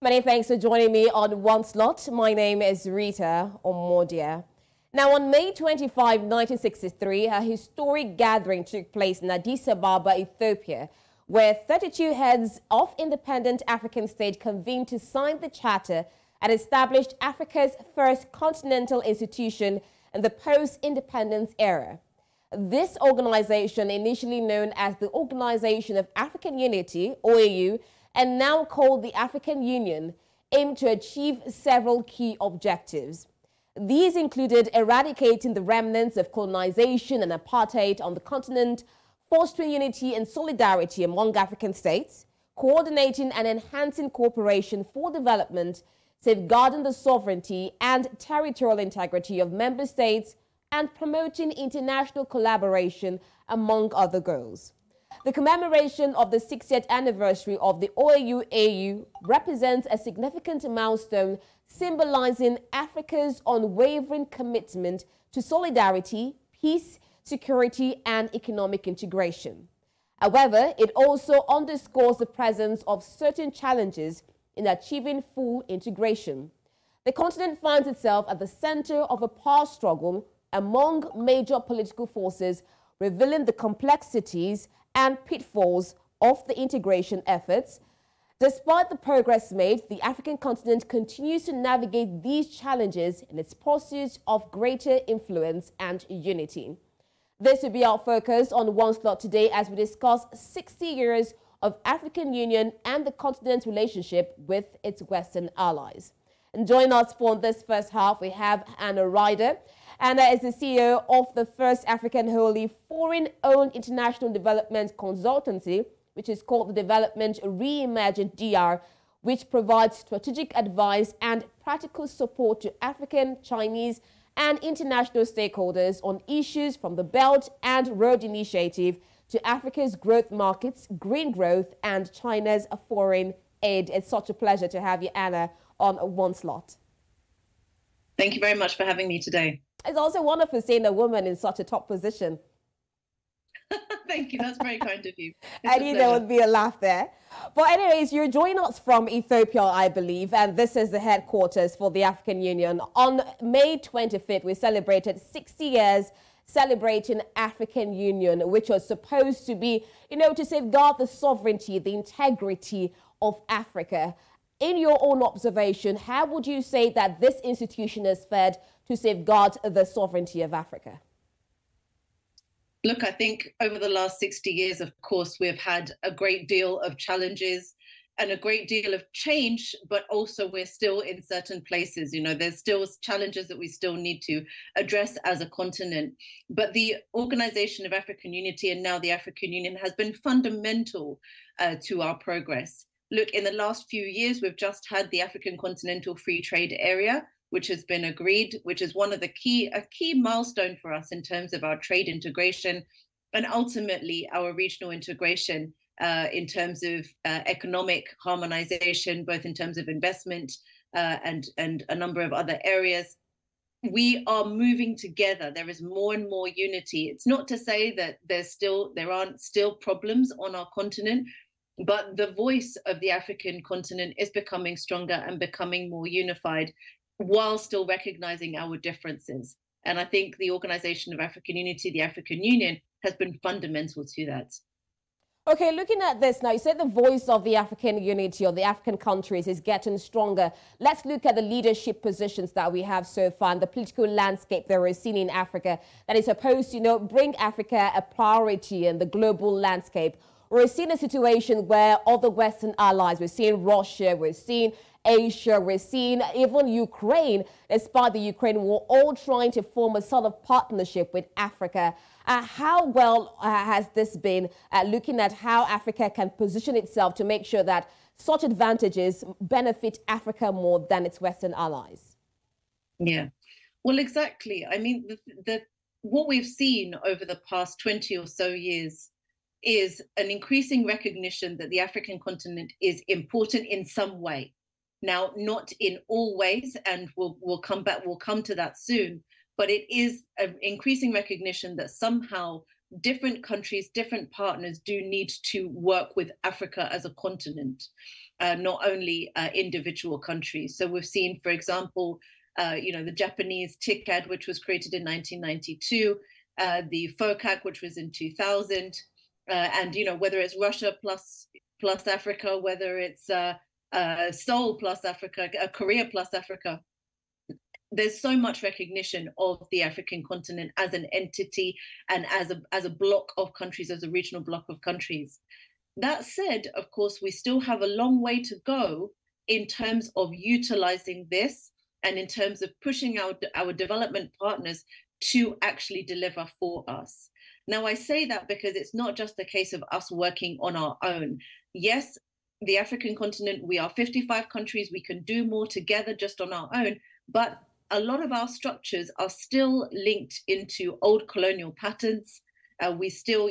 Many thanks for joining me on One Slot. My name is Rita Omodia. Now, on May 1963, a historic gathering took place in Addis Ababa, Ethiopia, where 32 heads of independent African states convened to sign the charter and established Africa's first continental institution in the post-independence era. This organization, initially known as the Organization of African Unity, OAU, and now called the African Union, aimed to achieve several key objectives. These included eradicating the remnants of colonization and apartheid on the continent, fostering unity and solidarity among African states, coordinating and enhancing cooperation for development, safeguarding the sovereignty and territorial integrity of member states, and promoting international collaboration, among other goals. The commemoration of the 60th anniversary of the OAU represents a significant milestone symbolizing Africa's unwavering commitment to solidarity, peace, security, and economic integration. However, it also underscores the presence of certain challenges in achieving full integration. The continent finds itself at the center of a power struggle among major political forces, revealing the complexities and pitfalls of the integration efforts. Despite the progress made, the African continent continues to navigate these challenges in its pursuit of greater influence and unity. This will be our focus on One Slot today as we discuss 60 years of African Union and the continent's relationship with its Western allies. And join us for this first half, we have Ryder. Anna is the CEO of the first African wholly foreign-owned international development consultancy, which is called the Development Reimagined DR, which provides strategic advice and practical support to African, Chinese, and international stakeholders on issues from the Belt and Road Initiative to Africa's growth markets, green growth, and China's foreign aid. It's such a pleasure to have you, Anna, on One Slot. Thank you very much for having me today. It's also wonderful seeing a woman in such a top position. Thank you. That's very kind of you. I knew there would be a laugh there. But anyways, you're joining us from Ethiopia, I believe, and this is the headquarters for the African Union. On May 25th, we celebrated 60 years celebrating African Union, which was supposed to be, to safeguard the sovereignty, the integrity of Africa. In your own observation, how would you say that this institution has fared to safeguard the sovereignty of Africa? Look, I think over the last 60 years, of course, we've had a great deal of challenges and a great deal of change, but also we're still in certain places. There's still challenges that we still need to address as a continent. But the Organization of African Unity and now the African Union has been fundamental to our progress. Look, in the last few years, we've just had the African Continental Free Trade Area, which has been agreed, which is one of a key milestone for us in terms of our trade integration and ultimately our regional integration in terms of economic harmonization, both in terms of investment and a number of other areas. We are moving together. There is more and more unity. It's not to say that there aren't still problems on our continent, but the voice of the African continent is becoming stronger and becoming more unified while still recognizing our differences. And I think the Organization of African Unity, the African Union, has been fundamental to that. Okay, looking at this now, you said the voice of the African unity or the African countries is getting stronger. Let's look at the leadership positions that we have so far and the political landscape that we're seeing in Africa that is supposed to, bring Africa a priority in the global landscape. We're seeing a situation where other Western allies, we're seeing Russia, we're seeing Asia, we're seeing even Ukraine, despite the Ukraine war, all trying to form a sort of partnership with Africa. How well has this been looking at how Africa can position itself to make sure that such advantages benefit Africa more than its Western allies? Yeah, well, exactly. I mean, what we've seen over the past 20 or so years is an increasing recognition that the African continent is important in some way. Now, not in all ways, and we'll come to that soon, but it is an increasing recognition that somehow different countries, different partners do need to work with Africa as a continent, not only individual countries. So we've seen, for example, the Japanese TICAD, which was created in 1992, the FOCAC, which was in 2000, and whether it's Russia plus Africa, whether it's Seoul plus Africa, Korea plus Africa. There's so much recognition of the African continent as an entity and as a block of countries, as a regional block of countries. That said, of course, we still have a long way to go in terms of utilizing this and in terms of pushing our development partners to actually deliver for us. Now, I say that because it's not just a case of us working on our own. Yes, the African continent, we are 55 countries, we can do more together just on our own, but a lot of our structures are still linked into old colonial patterns. We still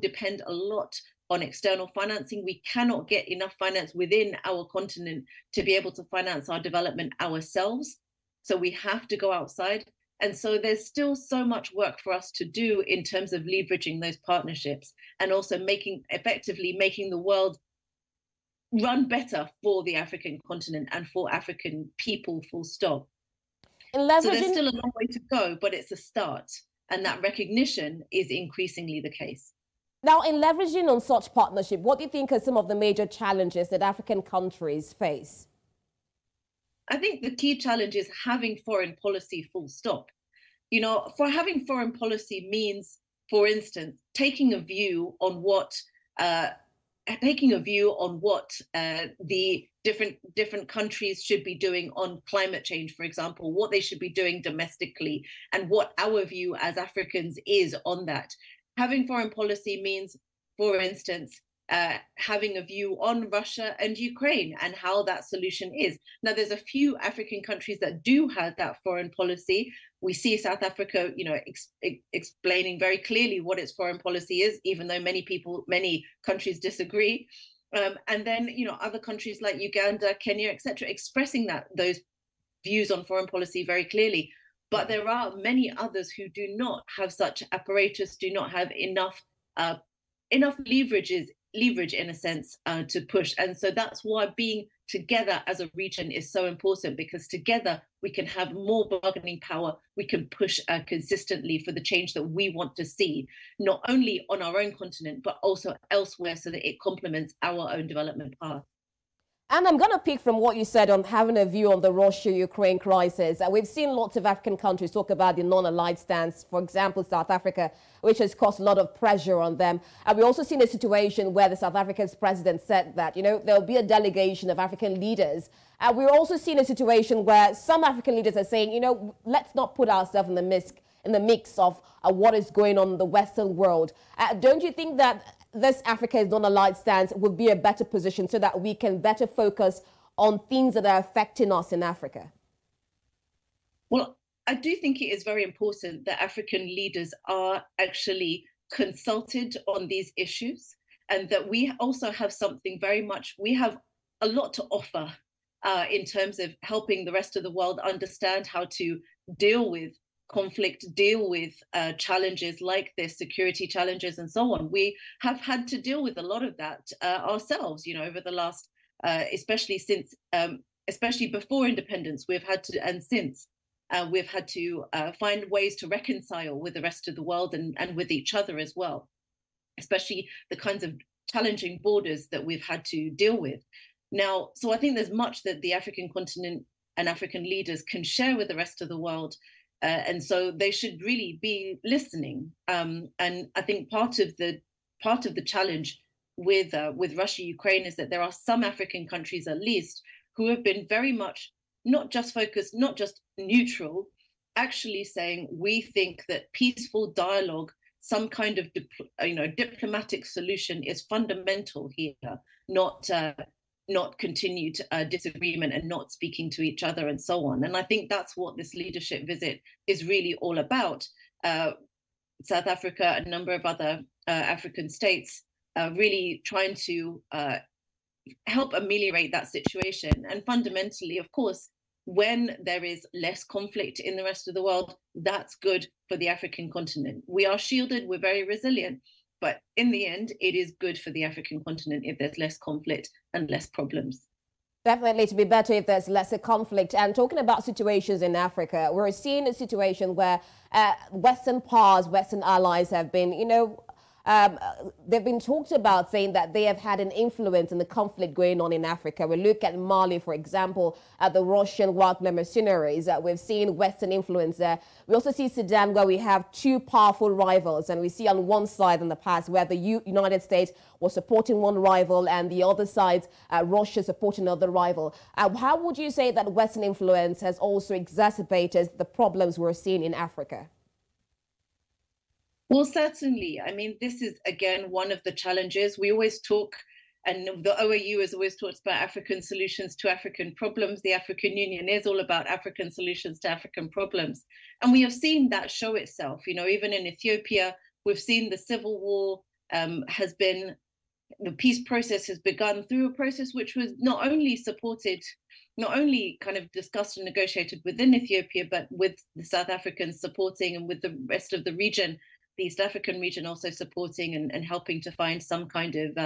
depend a lot on external financing. We cannot get enough finance within our continent to be able to finance our development ourselves. So we have to go outside. And so there's still so much work for us to do in terms of leveraging those partnerships and also effectively making the world run better for the African continent and for African people, full stop. So there's still a long way to go, but it's a start. And that recognition is increasingly the case. Now, in leveraging on such partnership, what do you think are some of the major challenges that African countries face? I think the key challenge is having foreign policy, full stop. For having foreign policy means, for instance, taking a view on what the different countries should be doing on climate change, for example, what they should be doing domestically, and what our view as Africans is on that. Having foreign policy means, for instance, having a view on Russia and Ukraine and how that solution is. Now, there's a few African countries that do have that foreign policy. We see South Africa, explaining very clearly what its foreign policy is, even though many countries disagree. And then, other countries like Uganda, Kenya, etc., expressing those views on foreign policy very clearly. But there are many others who do not have such apparatus, do not have enough leverage in a sense to push. And so that's why being together as a region is so important, because together we can have more bargaining power. We can push consistently for the change that we want to see, not only on our own continent, but also elsewhere, so that it complements our own development path. And I'm going to pick from what you said on having a view on the Russia-Ukraine crisis. We've seen lots of African countries talk about the non-aligned stance, for example, South Africa, which has caused a lot of pressure on them. And we also seen a situation where the South African president said that, there'll be a delegation of African leaders. And we're also seeing a situation where some African leaders are saying, let's not put ourselves in the mix of what is going on in the Western world. Don't you think that this Africa's non-aligned stance would be a better position so that we can better focus on things that are affecting us in Africa? Well, I do think it is very important that African leaders are actually consulted on these issues, and that we also have we have a lot to offer in terms of helping the rest of the world understand how to deal with conflict, deal with challenges like this, security challenges and so on. We have had to deal with a lot of that ourselves, over the last, especially before independence, we've had to, and since, we've had to find ways to reconcile with the rest of the world and with each other as well, especially the kinds of challenging borders that we've had to deal with. Now, so I think there's much that the African continent and African leaders can share with the rest of the world. And so they should really be listening. And I think part of the challenge with Russia, Ukraine is that there are some African countries, at least, who have been very much not just focused, not just neutral, actually saying we think that peaceful dialogue, some kind of diplomatic solution is fundamental here, not continued disagreement and not speaking to each other and so on. And I think that's what this leadership visit is really all about. South Africa, a number of other African states really trying to help ameliorate that situation. And fundamentally, of course, when there is less conflict in the rest of the world, that's good for the African continent. We are shielded, we're very resilient, but in the end, it is good for the African continent if there's less conflict and less problems. Definitely to be better if there's lesser conflict. And talking about situations in Africa, we're seeing a situation where Western powers, Western allies have been, they've been talked about saying that they have had an influence in the conflict going on in Africa. We look at Mali, for example, at the Russian Wagner mercenaries. We've seen Western influence there. We also see Sudan, where we have two powerful rivals. And we see on one side in the past where the United States was supporting one rival and the other side, Russia supporting another rival. How would you say that Western influence has also exacerbated the problems we're seeing in Africa? Well, certainly. I mean, this is, again, one of the challenges. We always talk, and the OAU has always talked about African solutions to African problems. The African Union is all about African solutions to African problems. And we have seen that show itself. Even in Ethiopia, we've seen the civil war the peace process has begun through a process which was not only kind of discussed and negotiated within Ethiopia, but with the South Africans supporting and with the rest of the region, the East African region also supporting and helping to find some kind of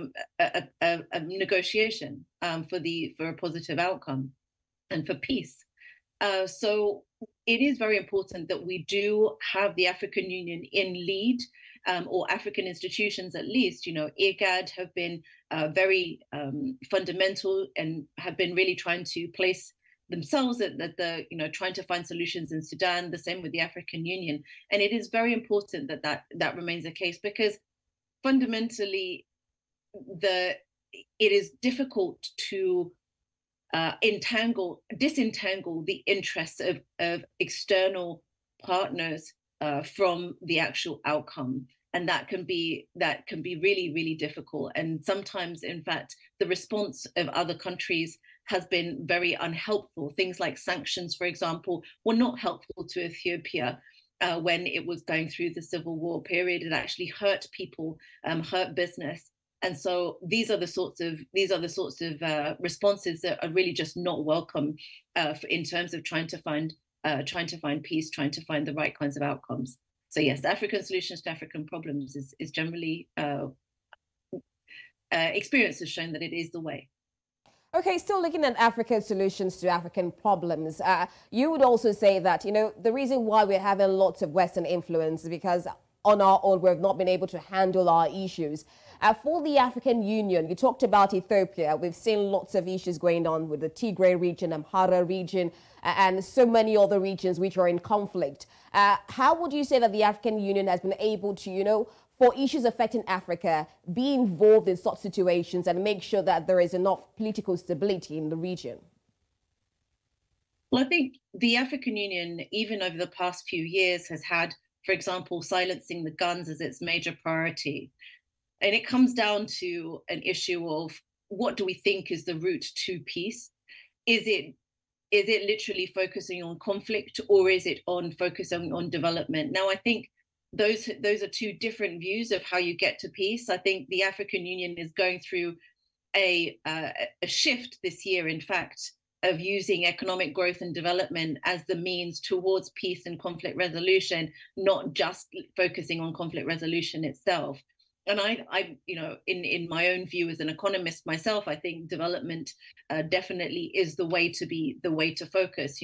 a negotiation for a positive outcome and for peace. So it is very important that we do have the African Union in lead, or African institutions at least. IGAD have been very fundamental and have been really trying to place themselves at the trying to find solutions in Sudan, the same with the African Union. And it is very important that remains the case, because fundamentally it is difficult to disentangle the interests of external partners from the actual outcome. And that can be really, really difficult. And sometimes, in fact, the response of other countries has been very unhelpful. Things like sanctions, for example, were not helpful to Ethiopia when it was going through the civil war period. It actually hurt people, hurt business. And so these are the sorts of responses that are really just not welcome in terms of trying to find peace, trying to find the right kinds of outcomes. So yes, African solutions to African problems is generally experience has shown that it is the way. Okay, still looking at African solutions to African problems, you would also say that, the reason why we're having lots of Western influence is because on our own, we've not been able to handle our issues. For the African Union, you talked about Ethiopia. We've seen lots of issues going on with the Tigray region, Amhara region, and so many other regions which are in conflict. How would you say that the African Union has been able to, for issues affecting Africa, be involved in such situations and make sure that there is enough political stability in the region? Well, I think the African Union, even over the past few years, has had, for example, silencing the guns as its major priority. And it comes down to an issue of what do we think is the route to peace? Is it literally focusing on conflict, or is it on focusing on development? Now, I think those are two different views of how you get to peace. I think the African Union is going through a shift this year, in fact, of using economic growth and development as the means towards peace and conflict resolution, not just focusing on conflict resolution itself. And I in my own view as an economist myself, I think development definitely is the way to focus.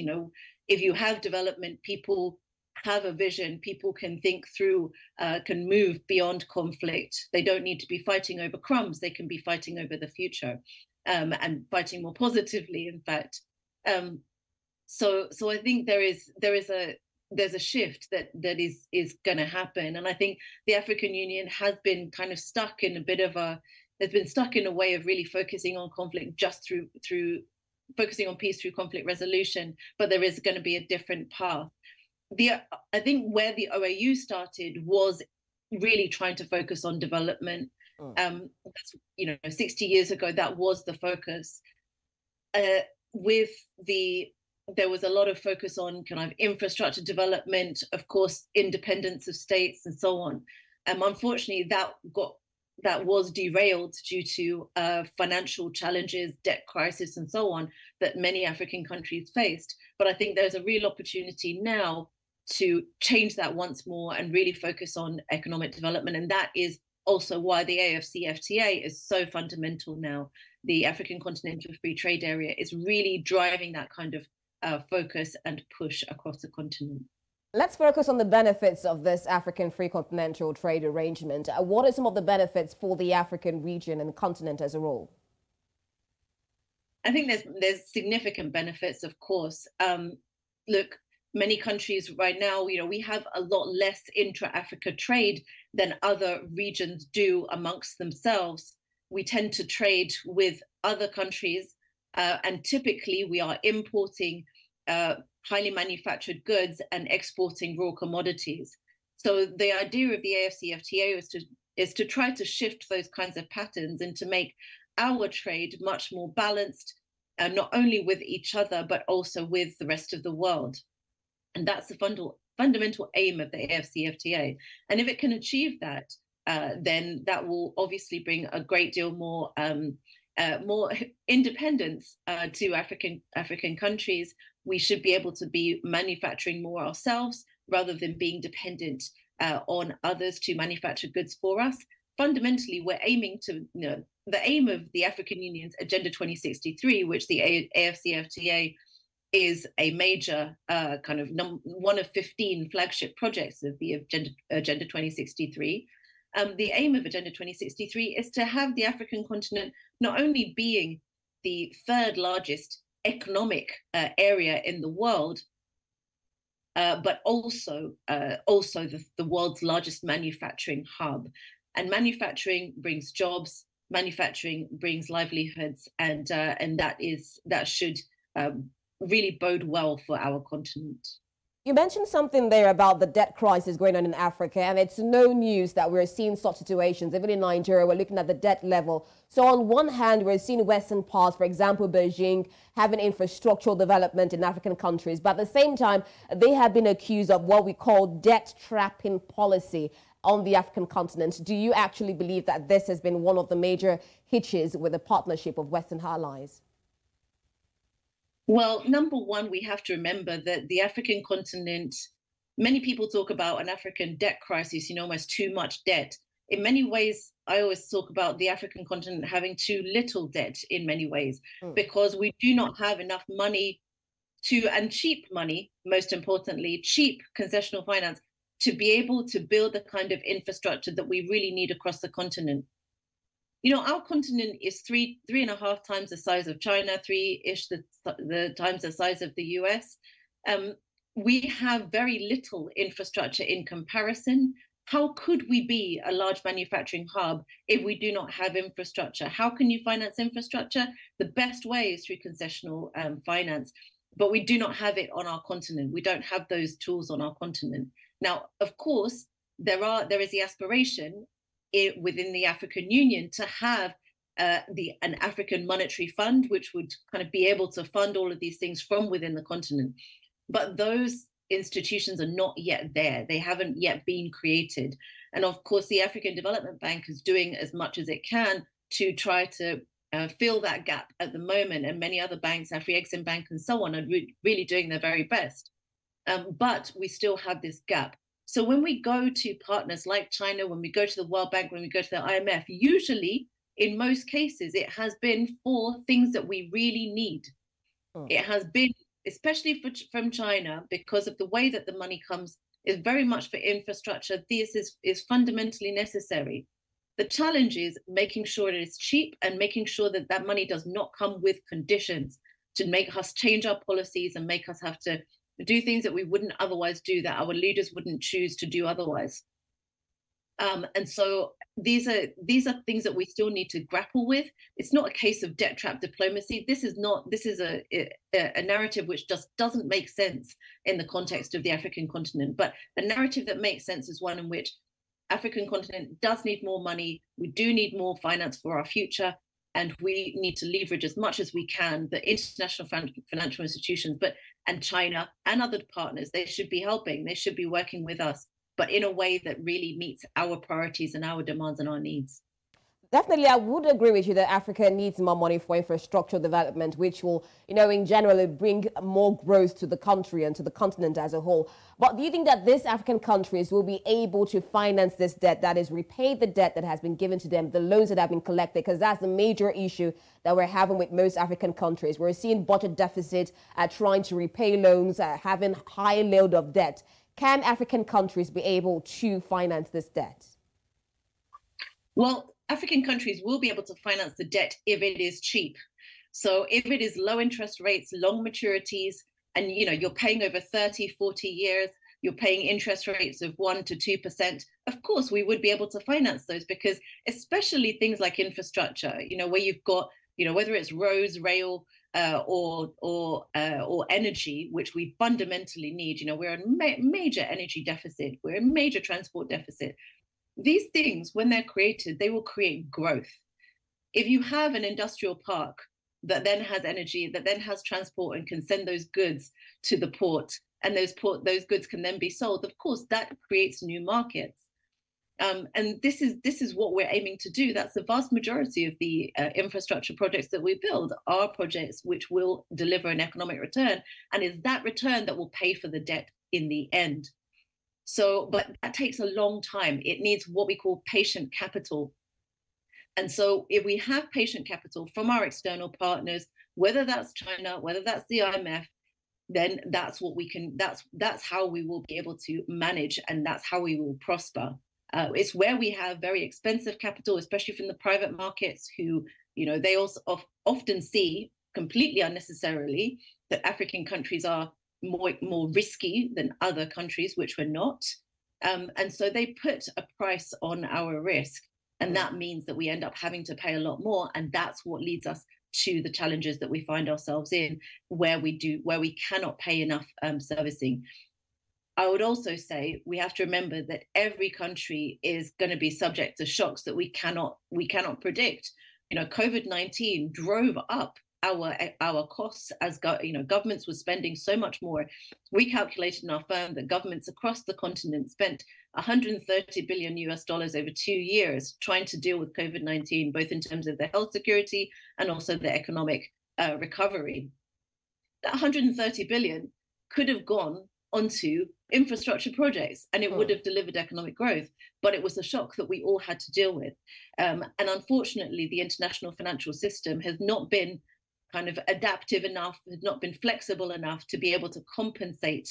If you have development, people have a vision, people can think through, can move beyond conflict. They don't need to be fighting over crumbs, they can be fighting over the future, and fighting more positively, in fact. So I think there's a shift that is going to happen. And I think the African Union has been kind of stuck in a way of really focusing on conflict just through focusing on peace through conflict resolution, but there is going to be a different path. I think where the OAU started was really trying to focus on development. 60 years ago, that was the focus. There was a lot of focus on kind of infrastructure development, of course, independence of states and so on. Unfortunately, that got that was derailed due to financial challenges, debt crisis, and so on that many African countries faced. But I think there's a real opportunity now to change that once more and really focus on economic development. And that is also why the AFCFTA is so fundamental now. The African Continental Free Trade Area is really driving that kind of focus and push across the continent. Let's focus on the benefits of this African Free Continental Trade Arrangement. What are some of the benefits for the African region and continent as a whole? I think there's significant benefits, of course. Look, many countries right now, we have a lot less intra-Africa trade than other regions do amongst themselves. We tend to trade with other countries, and typically we are importing highly manufactured goods and exporting raw commodities. So the idea of the AFCFTA is to try to shift those kinds of patterns and to make our trade much more balanced, not only with each other, but also with the rest of the world. And that's the fundamental aim of the AFCFTA. And if it can achieve that, then that will obviously bring a great deal more independence to African countries. We should be able to be manufacturing more ourselves rather than being dependent on others to manufacture goods for us. Fundamentally, we're aiming to, the aim of the African Union's Agenda 2063, which the AFCFTA is a major kind of one of 15 flagship projects of the Agenda 2063. The aim of Agenda 2063 is to have the African continent not only being the third largest economic area in the world, but also the world's largest manufacturing hub. And manufacturing brings jobs, manufacturing brings livelihoods, and that should really bode well for our continent. You mentioned something there about the debt crisis going on in Africa, and it's no news that we're seeing such situations. Even in Nigeria, we're looking at the debt level. So on one hand, we're seeing Western powers, for example, Beijing, having infrastructural development in African countries. But at the same time, they have been accused of what we call debt trapping policy on the African continent. Do you actually believe that this has been one of the major hitches with the partnership of Western allies? Well, number one, we have to remember that the African continent, many people talk about an African debt crisis, almost too much debt. In many ways, I always talk about the African continent having too little debt in many ways, because we do not have enough money and cheap money, most importantly, cheap concessional finance, to be able to build the kind of infrastructure that we really need across the continent. Our continent is three and a half times the size of China, three-ish the times the size of the US. We have very little infrastructure in comparison. How could we be a large manufacturing hub if we do not have infrastructure? How can you finance infrastructure? The best way is through concessional finance, but we do not have it on our continent. We don't have those tools on our continent. Now, of course, there is the aspiration within the African Union to have an African monetary fund, which would kind of be able to fund all of these things from within the continent. But those institutions are not yet there. They haven't yet been created. And of course, the African Development Bank is doing as much as it can to try to fill that gap at the moment. And many other banks, Afri-Exim Bank and so on, are really doing their very best. But we still have this gap. So when we go to partners like China, when we go to the World Bank, when we go to the IMF, usually, in most cases, it has been for things that we really need. It has been, especially from China, because of the way that the money comes, is very much for infrastructure. This is fundamentally necessary. The challenge is making sure it is cheap and making sure that that money does not come with conditions to make us change our policies and make us have to do things that we wouldn't otherwise do, that our leaders wouldn't choose to do otherwise. And so these are things that we still need to grapple with. It's not a case of debt trap diplomacy. This is a narrative which just doesn't make sense in the context of the African continent. But the narrative that makes sense is one in which African continent does need more money. We do need more finance for our future. And we need to leverage as much as we can the international financial institutions, and China and other partners. They should be helping. They should be working with us, but in a way that really meets our priorities and our demands and our needs. Definitely, I would agree with you that Africa needs more money for infrastructure development, which will, in general, bring more growth to the country and to the continent as a whole. But do you think that these African countries will be able to finance this debt, that is, repay the debt that has been given to them, the loans that have been collected? Because that's the major issue that we're having with most African countries. We're seeing budget deficit, trying to repay loans, having high load of debt. Can African countries be able to finance this debt? Well, African countries will be able to finance the debt if it is cheap. So if it is low interest rates, long maturities, and you're paying over 30, 40 years, you're paying interest rates of 1% to 2%, of course we would be able to finance those, because especially things like infrastructure, where you've got, whether it's roads, rail, or energy, which we fundamentally need. We're in major energy deficit, we're in major transport deficit. These things, when they're created, they will create growth. If you have an industrial park that then has energy, that then has transport and can send those goods to the port, and those goods can then be sold, of course, that creates new markets. And this is what we're aiming to do. That's the vast majority of the infrastructure projects that we build are projects which will deliver an economic return, and is that return that will pay for the debt in the end. So, but that takes a long time. It needs what we call patient capital. And so if we have patient capital from our external partners, whether that's China, whether that's the IMF, then that's what we can, that's how we will be able to manage, and that's how we will prosper. It's where we have very expensive capital, especially from the private markets, who, they also often see completely unnecessarily that African countries are more risky than other countries, which we're not. And so they put a price on our risk. And that means that we end up having to pay a lot more. And that's what leads us to the challenges that we find ourselves in, where we cannot pay enough servicing. I would also say we have to remember that every country is going to be subject to shocks that we cannot predict. COVID-19 drove up our costs as governments were spending so much more. We calculated in our firm that governments across the continent spent $130 billion over 2 years trying to deal with COVID-19, both in terms of the health security and also the economic recovery. That $130 billion could have gone onto infrastructure projects, and it would have delivered economic growth, but it was a shock that we all had to deal with. And unfortunately, the international financial system has not been kind of adaptive enough, has not been flexible enough to be able to compensate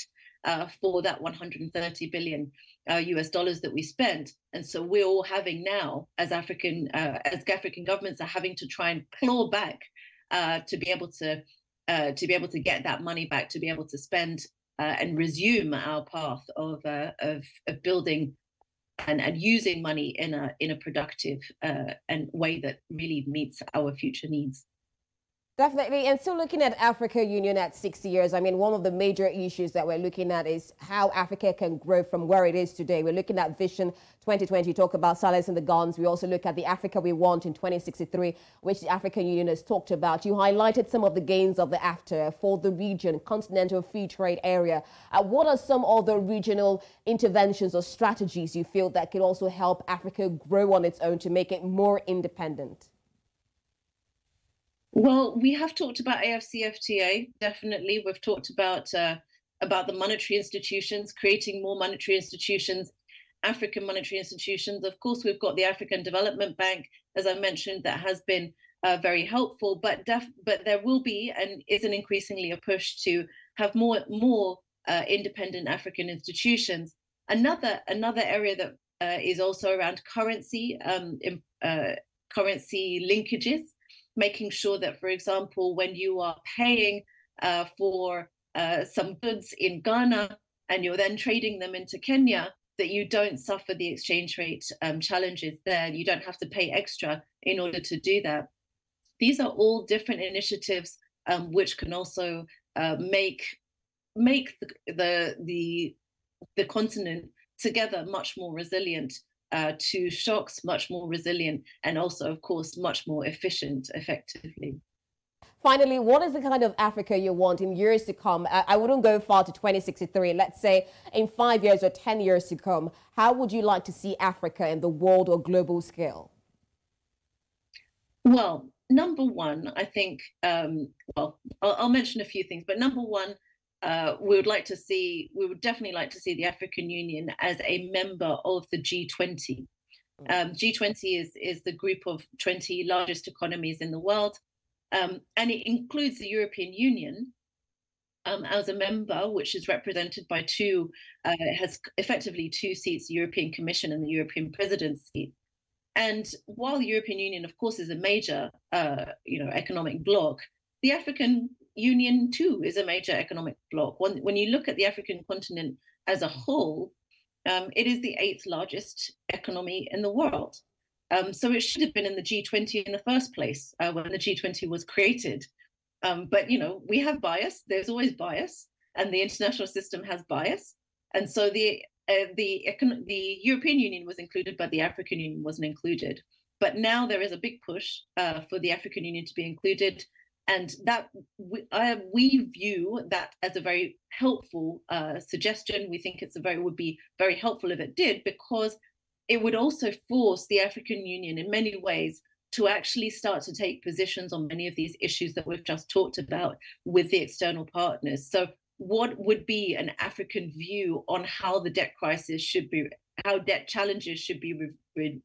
for that $130 billion US dollars that we spent. And so we're all having now, as African governments are having to try and claw back to be able to get that money back, to be able to spend and resume our path of building and using money in a productive and way that really meets our future needs. Definitely. And so looking at Africa Union at 60 years, I mean, one of the major issues that we're looking at is how Africa can grow from where it is today. We're looking at Vision 2020, talk about silencing the guns. We also look at the Africa we want in 2063, which the African Union has talked about. You highlighted some of the gains of the AfTA for the region, continental free trade area. What are some other regional interventions or strategies you feel that could also help Africa grow on its own to make it more independent? Well, we have talked about AfCFTA, definitely. We've talked about the monetary institutions, creating more monetary institutions, African monetary institutions. Of course, we've got the African Development Bank, as I mentioned, that has been very helpful, but there will be and is an increasingly a push to have more independent African institutions. Another area that is also around currency, currency linkages, making sure that, for example, when you are paying for some goods in Ghana and you're then trading them into Kenya, that you don't suffer the exchange rate challenges there. You don't have to pay extra in order to do that. These are all different initiatives which can also make the continent together much more resilient to shocks, much more resilient, and also, of course, much more efficient, effectively. Finally, what is the kind of Africa you want in years to come? I wouldn't go far to 2063. Let's say in 5 years or 10 years to come, how would you like to see Africa in the world or global scale? Well, number one, I think, I'll mention a few things, but number one, we would definitely like to see the African Union as a member of the G20. G20 is the group of 20 largest economies in the world, and it includes the European Union as a member, which is represented by has effectively two seats, the European Commission and the European Presidency. And while the European Union, of course, is a major, economic bloc, the African Union too is a major economic bloc. When you look at the African continent as a whole, it is the 8th largest economy in the world. So it should have been in the G20 in the first place when the G20 was created. But we have bias. There's always bias, and the international system has bias. And so the European Union was included, but the African Union wasn't included. But now there is a big push for the African Union to be included, and that we view that as a very helpful suggestion. We think would be very helpful if it did, because it would also force the African Union in many ways to actually start to take positions on many of these issues that we've just talked about with the external partners. So what would be an African view on how the debt crisis should be, how debt challenges should be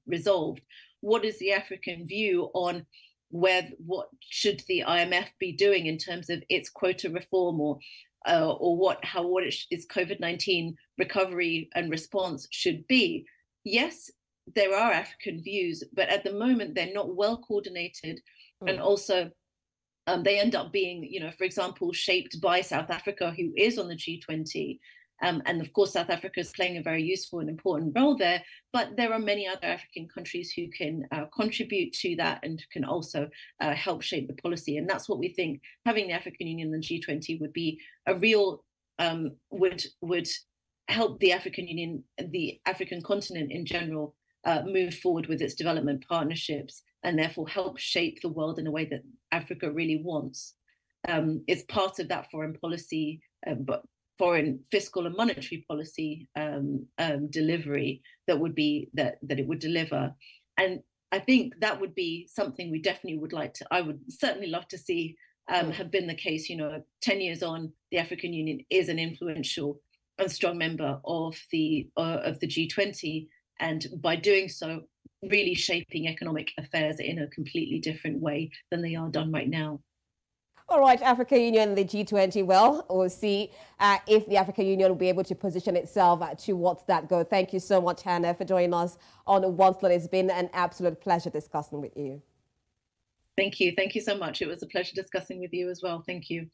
resolved? What is the African view on what should the IMF be doing in terms of its quota reform, or what its COVID-19 recovery and response should be? Yes, there are African views, but at the moment they're not well coordinated, and also they end up being, for example, shaped by South Africa, who is on the G20. And of course, South Africa is playing a very useful and important role there. But there are many other African countries who can contribute to that and can also help shape the policy. And that's what we think having the African Union and the G20 would be a real, would help the African Union, the African continent in general, move forward with its development partnerships, and therefore help shape the world in a way that Africa really wants. It's part of that foreign policy, but foreign fiscal and monetary policy delivery that it would deliver. And I think that would be something we definitely would like to, I would certainly love to see have been the case. 10 years on, the African Union is an influential and strong member of the G20, and by doing so, really shaping economic affairs in a completely different way than they are done right now. All right, African Union and the G20, well, we'll see if the African Union will be able to position itself towards that goal. Thank you so much, Hannah, for joining us on Once Lot. It's been an absolute pleasure discussing with you. Thank you. Thank you so much. It was a pleasure discussing with you as well. Thank you.